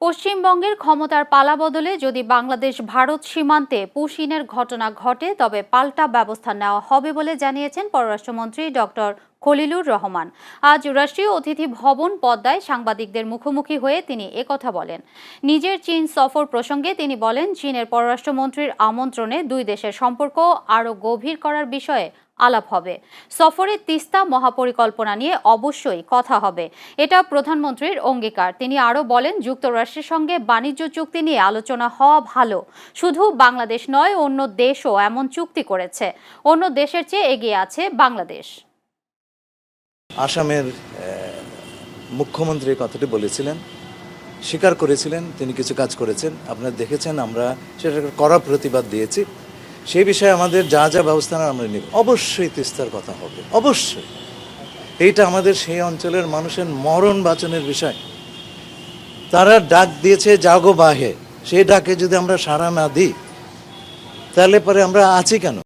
পশ্চিমবঙ্গের ক্ষমতার পালাবদলে যদি বাংলাদেশ ভারত সীমান্তে পুশিনের ঘটনা ঘটে তবে পাল্টা ব্যবস্থা নেওয়া হবে বলে জানিয়েছেন পররাষ্ট্রমন্ত্রী ডক্টর খলিলুর রহমান। আজ রাষ্ট্রীয় অতিথি ভবন পদ্মায় সাংবাদিকদের মুখোমুখি হয়ে তিনি একথা বলেন। নিজের চীন সফর প্রসঙ্গে তিনি বলেন, চীনের পররাষ্ট্রমন্ত্রীর আমন্ত্রণে দুই দেশের সম্পর্ক আরও গভীর করার বিষয়ে আলাপ হবে। সফরে তিস্তা মহাপরিকল্পনা নিয়ে অবশ্যই কথা হবে, এটা প্রধানমন্ত্রীর অঙ্গীকার। তিনি আরও বলেন, যুক্তরাষ্ট্রের সঙ্গে বাণিজ্য চুক্তি নিয়ে আলোচনা হওয়া ভালো। শুধু বাংলাদেশ নয়, অন্য দেশও এমন চুক্তি করেছে। অন্য দেশের চেয়ে এগিয়ে আছে বাংলাদেশ। আসামের মুখ্যমন্ত্রী কথাটি বলেছিলেন, স্বীকার করেছিলেন তিনি কিছু কাজ করেছেন। আপনারা দেখেছেন, আমরা সেটার কড়া প্রতিবাদ দিয়েছি। সেই বিষয়ে আমাদের যা যা ব্যবস্থা আমরা নিব। অবশ্যই তিস্তার কথা হবে, অবশ্যই। এইটা আমাদের সেই অঞ্চলের মানুষের মরণ বাঁচানোর বিষয়। তারা ডাক দিয়েছে জাগো বাহে, সেই ডাকে যদি আমরা সাড়া না দিই তাহলে পরে আমরা আছি কেন?